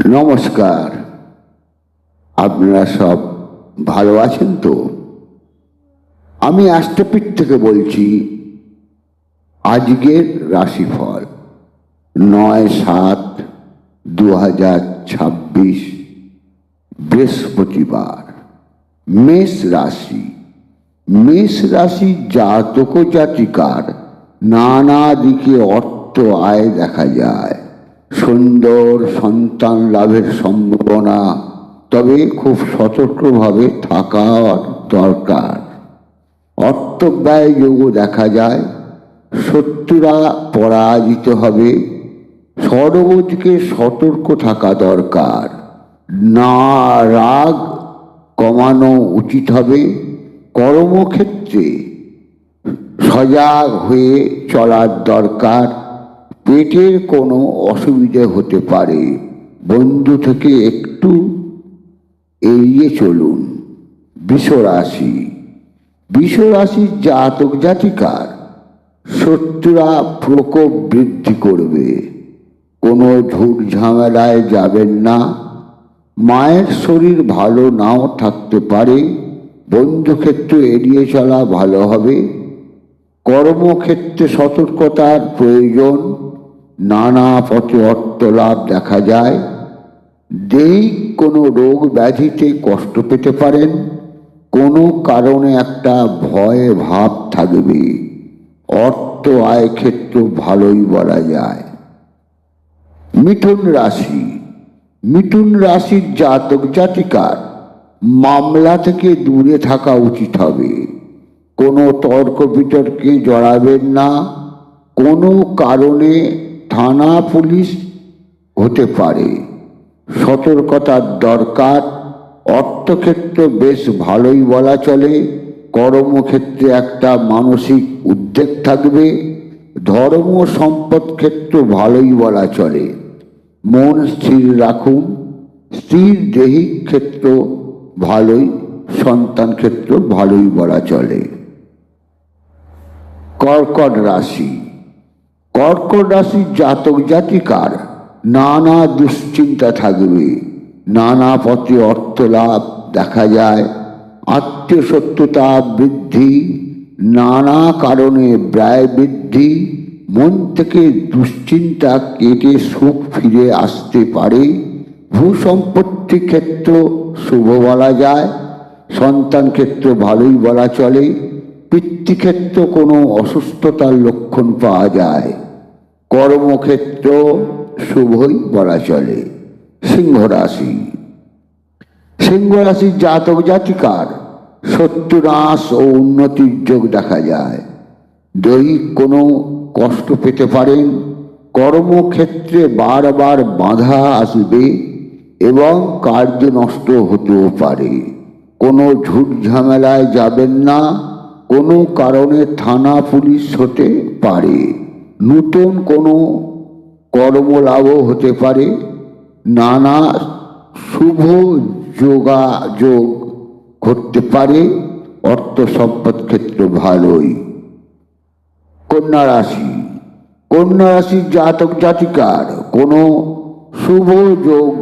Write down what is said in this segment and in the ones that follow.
নমস্কার। আপনারা সব ভালো আছেন তো? আমি অ্যাস্ট্রোপিট থেকে বলছি। আজকের রাশিফল 9/7/2026 বৃহস্পতিবার। মেষ রাশি। মেষ রাশি জাতক ও জাতিকার নানা দিকে অর্থ আয় দেখা যায়। সুন্দর সন্তান লাভের সম্ভাবনা, তবে খুব সতর্কভাবে থাকা দরকার। অর্থ ব্যয় যোগ দেখা যায়। শত্রুরা পরাজিত হবে। সর্বদিকে সতর্ক থাকা দরকার। না রাগ কমানো উচিত হবে। কর্মক্ষেত্রে সজাগ হয়ে চলার দরকার। পেটের কোনো অসুবিধে হতে পারে, বন্ধু থেকে একটু এড়িয়ে চলুন। বৃষরাশি। বৃষরাশির জাতক জাতিকার শত্রুরা প্রকোপ বৃদ্ধি করবে। কোনো ঝুট ঝামেলায় যাবেন না। মায়ের শরীর ভালো নাও থাকতে পারে। বন্ধুক্ষেত্র এড়িয়ে চলা ভালো হবে। কর্মক্ষেত্রে সতর্কতার প্রয়োজন। নানা পথে অর্থ লাভ দেখা যায়। দৈহিক কোনো রোগ ব্যাধিতে কষ্ট পেতে পারেন। কোনো কারণে একটা ভয় ভাব থাকবে। অর্থ আয় ক্ষেত্র ভালোই বলা যায়। মিথুন রাশি। মিথুন রাশির জাতক জাতিকার মামলা থেকে দূরে থাকা উচিত হবে। কোনো তর্ক বিতর্কে জড়াবেন না। কোনো কারণে থানা পুলিশ হতে পারে, সতর্কতার দরকার। অর্থক্ষেত্র বেশ ভালোই বলা চলে। কর্মক্ষেত্রে একটা মানসিক উদ্বেগ থাকবে। ধর্ম সম্পদ ক্ষেত্র ভালোই বলা চলে। মন স্থির রাখুন। স্থির দৈহিক ক্ষেত্র ভালোই, সন্তান ক্ষেত্র ভালোই বলা চলে। কর্কট রাশি। কর্কট রাশির জাতক জাতিকার নানা দুশ্চিন্তা থাকবে। নানা পথে অর্থ লাভ দেখা যায়। আত্মীয় শত্রুতা বৃদ্ধি। নানা কারণে ব্যয় বৃদ্ধি। মন থেকে দুশ্চিন্তা কেটে সুখ ফিরে আসতে পারে। ভূসম্পত্তি ক্ষেত্র শুভ বলা যায়। সন্তান ক্ষেত্র ভালোই বলা চলে। পিতৃক্ষেত্র কোনো অসুস্থতার লক্ষণ পাওয়া যায়। কর্মক্ষেত্র শুভই বলা চলে। সিংহ রাশি। সিংহ রাশির জাতক জাতিকার শত্রুনাশ ও উন্নতির যোগ দেখা যায়। দৈহিক কোনো কষ্ট পেতে পারেন। কর্মক্ষেত্রে বারবার বাধা আসবে এবং কার্য নষ্ট হতেও পারে। কোনো ঝুট ঝামেলায় যাবেন না। কোনো কারণে থানা পুলিশ হতে পারে। নতুন কোনো কর্মলাভও হতে পারে। নানা শুভ যোগাযোগ ঘটতে পারে। অর্থ সম্পদ ক্ষেত্র ভালোই। কন্যা রাশি। কন্যা রাশির জাতক জাতিকার কোনো শুভ যোগ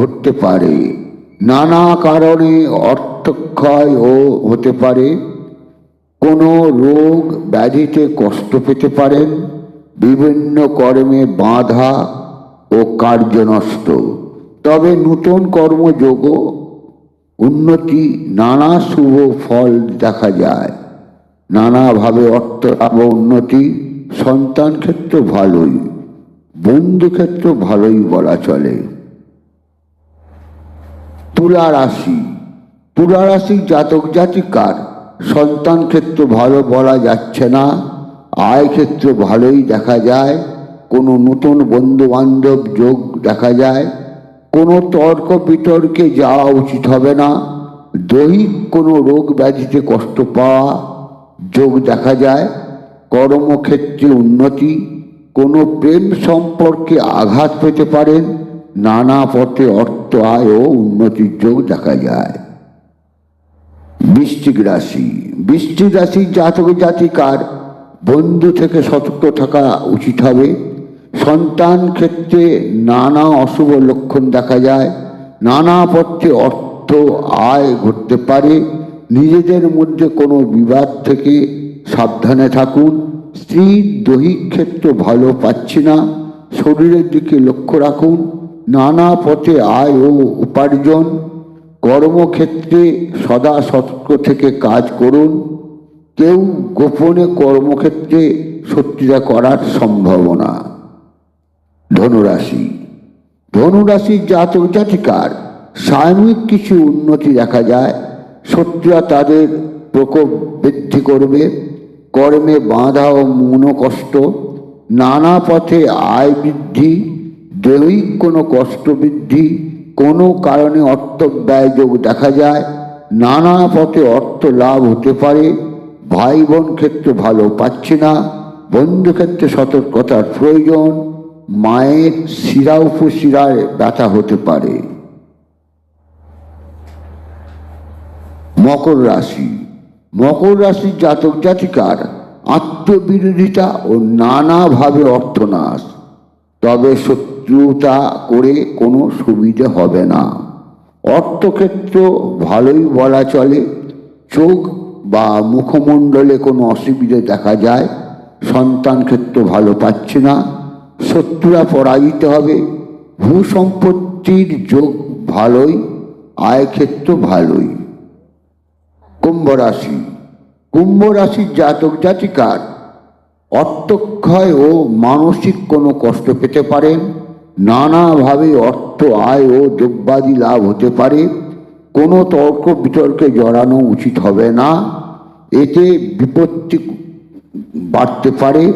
ঘটতে পারে। নানা কারণে অর্থক্ষয়ও হতে পারে। কোনো রোগ ব্যাধিতে কষ্ট পেতে পারেন। বিভিন্ন কর্মে বাধা ও কার্য নষ্ট। তবে নতুন কর্মযোগ উন্নতি, নানা শুভ ফল দেখা যায়। নানাভাবে অর্থ লাভ উন্নতি। সন্তান ক্ষেত্র ভালোই। বন্ধু ক্ষেত্র ভালোই বলা চলে। তুলা রাশি। তুলা রাশির জাতক জাতিকার সন্তান ক্ষেত্র ভালো বলা যাচ্ছে না। আয় ক্ষেত্র ভালোই দেখা যায়। কোনো নতুন বন্ধু বান্ধব যোগ দেখা যায়। কোনো তর্ক বিতর্কে যাওয়া উচিত হবে না। দৈহিক কোনো রোগ ব্যাধিতে কষ্ট পাওয়া যোগ দেখা যায়। কর্মক্ষেত্রে উন্নতি। কোনো প্রেম সম্পর্কে আঘাত পেতে পারেন। নানা পথে অর্থ আয় ও উন্নতির যোগ দেখা যায়। বৃশ্চিক রাশি। বৃশ্চিক রাশির জাতক জাতিকার বন্ধু থেকে সতর্ক থাকা উচিত হবে। সন্তান ক্ষেত্রে নানা অশুভ লক্ষণ দেখা যায়। নানা পথে অর্থ আয় ঘটতে পারে। নিজেদের মধ্যে কোনো বিবাদ থেকে সাবধানে থাকুন। স্ত্রীর দৈহিক ক্ষেত্র ভালো পাচ্ছি না, শরীরের দিকে লক্ষ্য রাখুন। নানা পথে আয় ও উপার্জন। কর্মক্ষেত্রে সদা সতর্ক থেকে কাজ করুন। কেউ গোপনে কর্মক্ষেত্রে শত্রুতা করার সম্ভাবনা। ধনুরাশি, ধনুরাশির জাতক জাতিকার সাময়িক কিছু উন্নতি দেখা যায়। শত্রুরা তাদের প্রকোপ বৃদ্ধি করবে। কর্মে বাধা ও মনোকষ্ট, নানা পথে আয় বৃদ্ধি, দৈহিক কোনো কষ্ট বৃদ্ধি, কোনো কারণে অর্থ ব্যয় যোগ দেখা যায়। নানা পথে অর্থ লাভ হতে পারে। ভাই বোন ক্ষেত্রে ভালো পাচ্ছি না, বন্ধুক্ষেত্রে সতর্কতার প্রয়োজন। মায়ের শিরা উপশিরায় ব্যথা হতে পারে। মকর রাশি, মকর রাশির জাতক জাতিকার আত্মবিরোধিতা ও নানাভাবে অর্থনাশ। তবে শত্রুতা করে কোনো সুবিধে হবে না। অর্থক্ষেত্র ভালোই বলা চলে। চোখ বা মুখমণ্ডলে কোনো অসুবিধে দেখা যায়। সন্তান ক্ষেত্র ভালো পাচ্ছে না, শত্রুরা পরাজিত হবে। ভূসম্পত্তির যোগ ভালোই, আয় ক্ষেত্র ভালোই। কুম্ভ রাশি, কুম্ভ রাশির জাতক জাতিকার অর্থক্ষয় ও মানসিক কোনো কষ্ট পেতে পারেন। নানাভাবে অর্থ আয় ও দ্রব্যাদি লাভ হতে পারে। কোনো তর্ক বিতর্কে জড়ানো উচিত হবে না, এতে বিপত্তি বাড়তে পারে।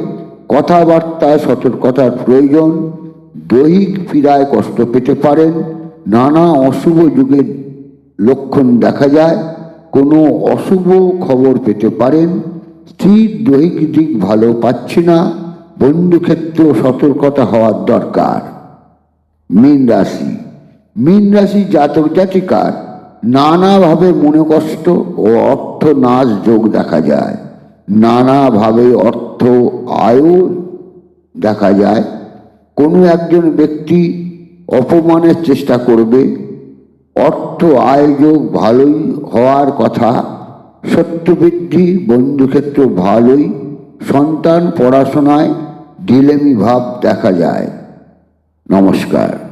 কথাবার্তায় সতর্কতার প্রয়োজন। দৈহিক পীড়ায় কষ্ট পেতে পারেন। নানা অশুভ যুগের লক্ষণ দেখা যায়। কোনো অশুভ খবর পেতে পারেন। স্ত্রীর দৈহিক দিক ভালো পাচ্ছি না, বন্ধুক্ষেত্রেও সতর্কতা হওয়ার দরকার। মীন রাশি, মীন রাশি জাতক জাতিকার নানাভাবে মনে কষ্ট ও অর্থ নাশ যোগ দেখা যায়। নানাভাবে অর্থ আয়ও দেখা যায়। কোনো একজন ব্যক্তি অপমানের চেষ্টা করবে। অর্থ আয় যোগ ভালোই হওয়ার কথা। সত্যবৃদ্ধি, বন্ধুক্ষেত্র ভালোই। সন্তান পড়াশোনায় ঢিলেমি ভাব দেখা যায়। নমস্কার।